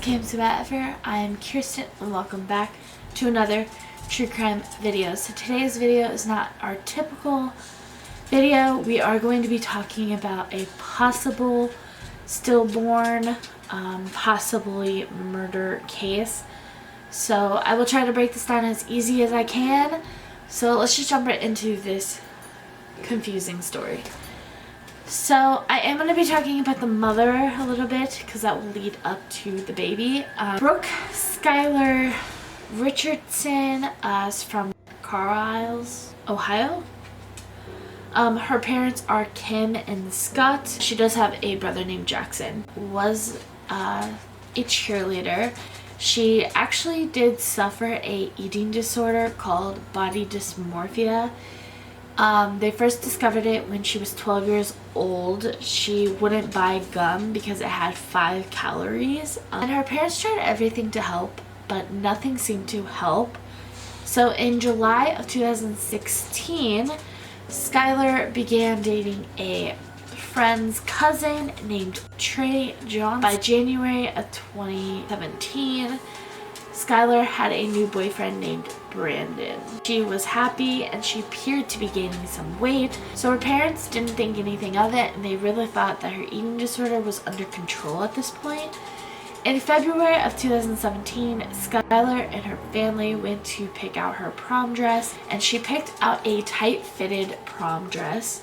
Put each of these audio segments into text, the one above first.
KMCers. I am Kiersten and welcome back to another true crime video. So today's video is not our typical video. We are going to be talking about a possible stillborn, possibly murder case. So I will try to break this down as easy as I can. So let's just jump right into this confusing story. So I am going to be talking about the mother a little bit because that will lead up to the baby. Brooke Skylar Richardson is from Carlisle, Ohio. Her parents are Kim and Scott. She does have a brother named Jackson. Was a cheerleader. She actually did suffer a eating disorder called body dysmorphia. They first discovered it when she was 12 years old. She wouldn't buy gum because it had 5 calories. And her parents tried everything to help, but nothing seemed to help. So in July of 2016, Skylar began dating a friend's cousin named Trey Johnson. By January of 2017, Skylar had a new boyfriend named Brandon. She was happy and she appeared to be gaining some weight, so her parents didn't think anything of it and they really thought that her eating disorder was under control at this point. In February of 2017, Skylar and her family went to pick out her prom dress, and she picked out a tight-fitted prom dress.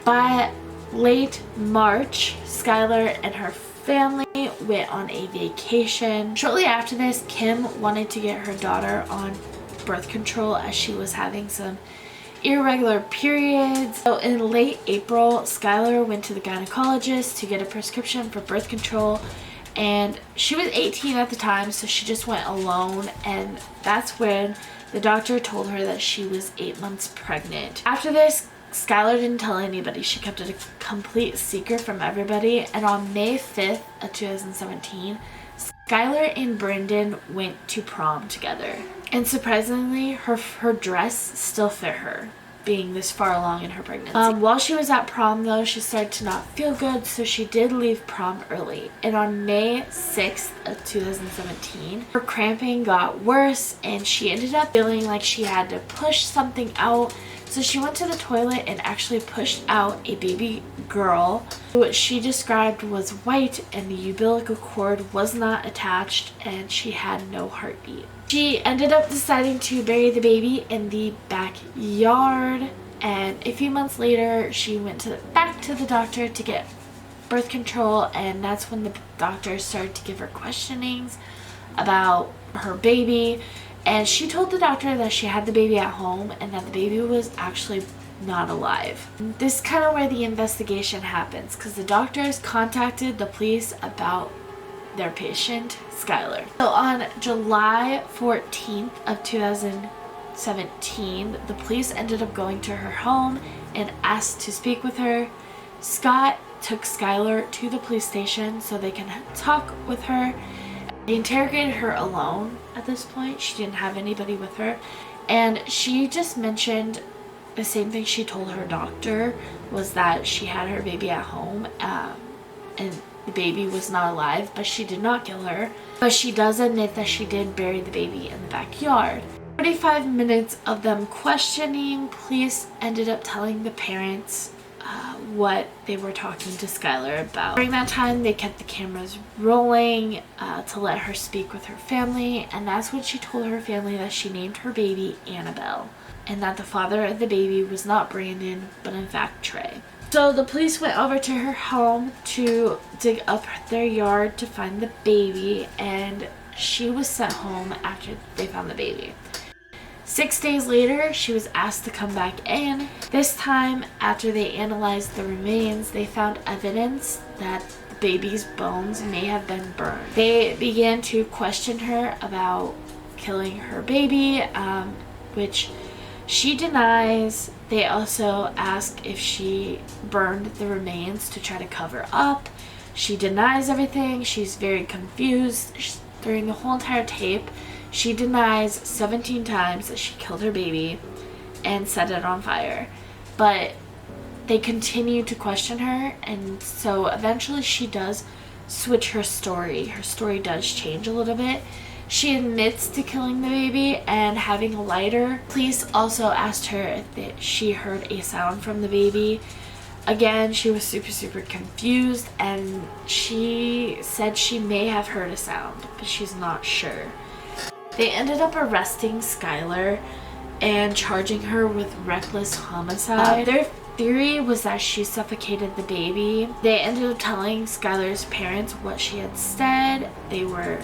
By late March, Skylar and her family went on a vacation. Shortly after this, Kim wanted to get her daughter on birth control as she was having some irregular periods. So in late April, Skylar went to the gynecologist to get a prescription for birth control, and she was 18 at the time, so she just went alone, and that's when the doctor told her that she was 8 months pregnant. After this, Skylar didn't tell anybody. She kept it a complete secret from everybody. And on May 5th of 2017, Skylar and Brandon went to prom together. And surprisingly, her dress still fit her, being this far along in her pregnancy. While she was at prom though, she started to not feel good, so she did leave prom early. And on May 6th of 2017, her cramping got worse and she ended up feeling like she had to push something out. So she went to the toilet and actually pushed out a baby girl. What she described was white and the umbilical cord was not attached and she had no heartbeat. She ended up deciding to bury the baby in the backyard, and a few months later she went back to the doctor to get birth control, and that's when the doctor started to give her questionings about her baby. And she told the doctor that she had the baby at home and that the baby was actually not alive. This is kind of where the investigation happens, because the doctors contacted the police about their patient, Skylar. So on July 14th of 2017, the police ended up going to her home and asked to speak with her. Scott took Skylar to the police station so they can talk with her. They interrogated her alone at this point. She didn't have anybody with her. And she just mentioned the same thing she told her doctor, was that she had her baby at home and the baby was not alive, but she did not kill her. But she does admit that she did bury the baby in the backyard. 45 minutes of them questioning, police ended up telling the parents what they were talking to Skylar about. During that time, they kept the cameras rolling to let her speak with her family, and that's when she told her family that she named her baby Annabelle, and that the father of the baby was not Brandon, but in fact Trey. So the police went over to her home to dig up their yard to find the baby, and she was sent home after they found the baby. 6 days later, she was asked to come back in. This time, after they analyzed the remains, they found evidence that the baby's bones may have been burned. They began to question her about killing her baby, which she denies. They also asked if she burned the remains to try to cover up. She denies everything. She's very confused. During the whole entire tape, she denies 17 times that she killed her baby and set it on fire. But they continue to question her, and so eventually she does switch her story. Her story does change a little bit. She admits to killing the baby and having a lighter. Police also asked her if she heard a sound from the baby. Again, she was super confused, and she said she may have heard a sound, but she's not sure. They ended up arresting Skylar and charging her with reckless homicide. Their theory was that she suffocated the baby. They ended up telling Skylar's parents what she had said. They were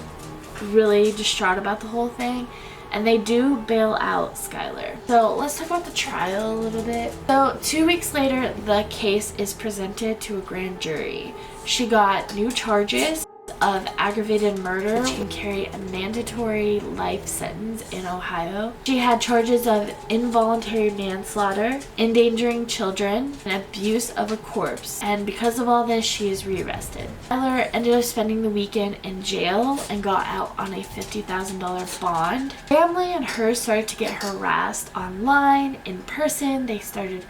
really distraught about the whole thing, and they do bail out Skylar. So let's talk about the trial a little bit. So 2 weeks later, the case is presented to a grand jury. She got new charges of aggravated murder, which can carry a mandatory life sentence in Ohio. She had charges of involuntary manslaughter, endangering children, and abuse of a corpse. And because of all this, she is rearrested. Skylar ended up spending the weekend in jail and got out on a $50,000 bond. Family and her started to get harassed online, in person. They started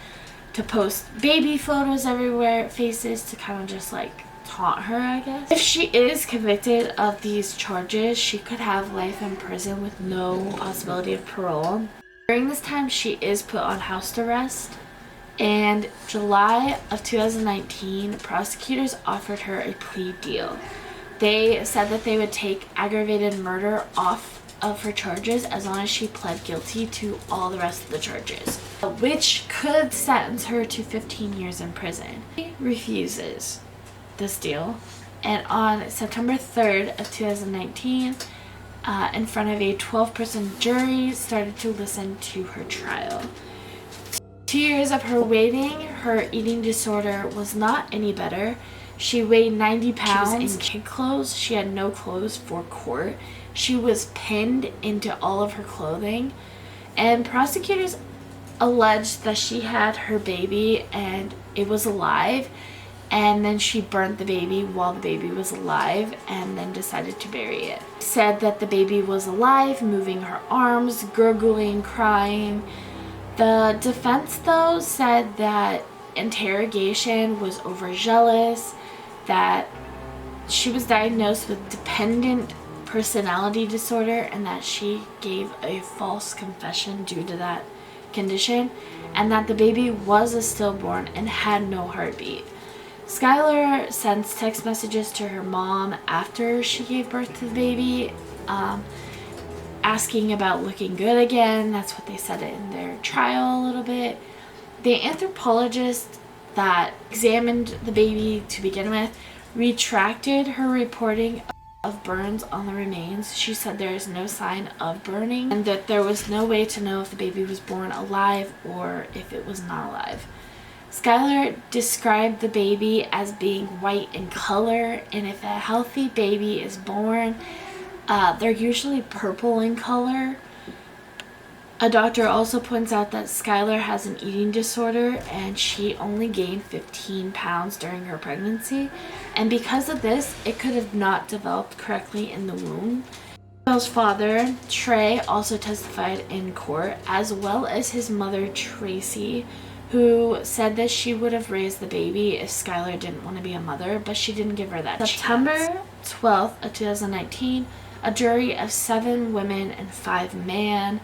to post baby photos everywhere, faces, to kind of just like taunt her, I guess. If she is convicted of these charges, she could have life in prison with no possibility of parole. During this time, she is put on house arrest. And July of 2019, prosecutors offered her a plea deal. They said that they would take aggravated murder off of her charges as long as she pled guilty to all the rest of the charges, which could sentence her to 15 years in prison. She refuses this deal, and on September 3rd of 2019, in front of a 12-person jury, started to listen to her trial. 2 years of her waiting, her eating disorder was not any better. She weighed 90 pounds. She was in kid clothes. She had no clothes for court. She was pinned into all of her clothing, and prosecutors alleged that she had her baby and it was alive, and then she burnt the baby while the baby was alive and then decided to bury it. Said that the baby was alive, moving her arms, gurgling, crying. The defense, though, said that interrogation was overzealous, that she was diagnosed with dependent personality disorder, and that she gave a false confession due to that condition, and that the baby was a stillborn and had no heartbeat. Skylar sends text messages to her mom after she gave birth to the baby, asking about looking good again. That's what they said in their trial a little bit. The anthropologist that examined the baby to begin with retracted her reporting of burns on the remains. She said there is no sign of burning and that there was no way to know if the baby was born alive or if it was not alive. Skylar described the baby as being white in color, and if a healthy baby is born, they're usually purple in color. A doctor also points out that Skylar has an eating disorder, and she only gained 15 pounds during her pregnancy, and because of this, it could have not developed correctly in the womb. Skylar's father, Trey, also testified in court, as well as his mother, Tracy, who said that she would have raised the baby if Skylar didn't want to be a mother, but she didn't give her that chance. September 12th of 2019, a jury of 7 women and 5 men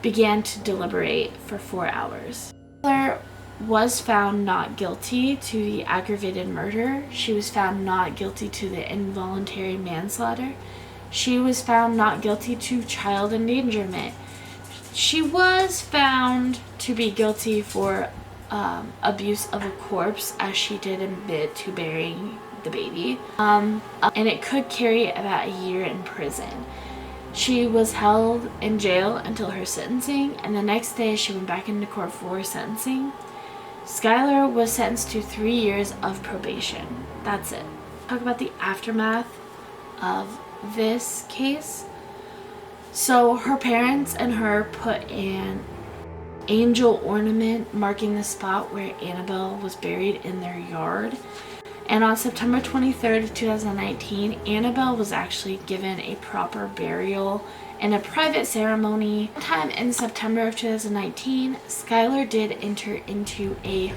began to deliberate for 4 hours. Skylar was found not guilty to the aggravated murder. She was found not guilty to the involuntary manslaughter. She was found not guilty to child endangerment. She was found to be guilty for abuse of a corpse, as she did admit to burying the baby, and it could carry about a year in prison. She was held in jail until her sentencing, and the next day she went back into court for sentencing. Skylar was sentenced to 3 years of probation. That's it. Talk about the aftermath of this case. So her parents and her put an angel ornament marking the spot where Annabelle was buried in their yard. And on September 23rd of 2019, Annabelle was actually given a proper burial in a private ceremony. Sometime in September of 2019, Skylar did enter into a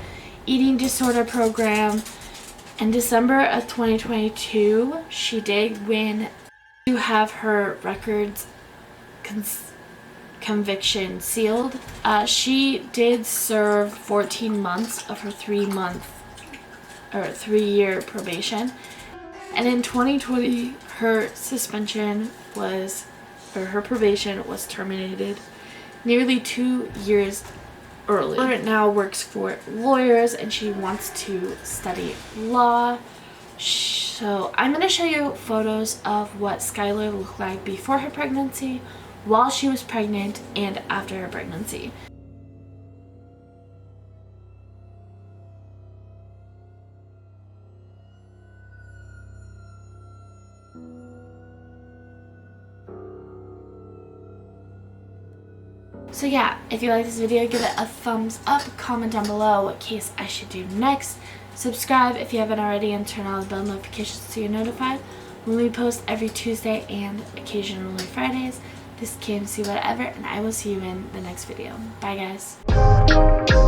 eating disorder program. In December of 2022, she did win to have her records conviction sealed. She did serve 14 months of her 3-year probation. And in 2020, her probation was terminated nearly 2 years early. She now works for lawyers and she wants to study law. So I'm going to show you photos of what Skylar looked like before her pregnancy, while she was pregnant, and after her pregnancy. So yeah, if you like this video, give it a thumbs up, comment down below what case I should do next, subscribe if you haven't already, and turn on the bell notifications so you're notified when we post every Tuesday and occasionally Fridays. This is KMC whatever, and I will see you in the next video. Bye guys.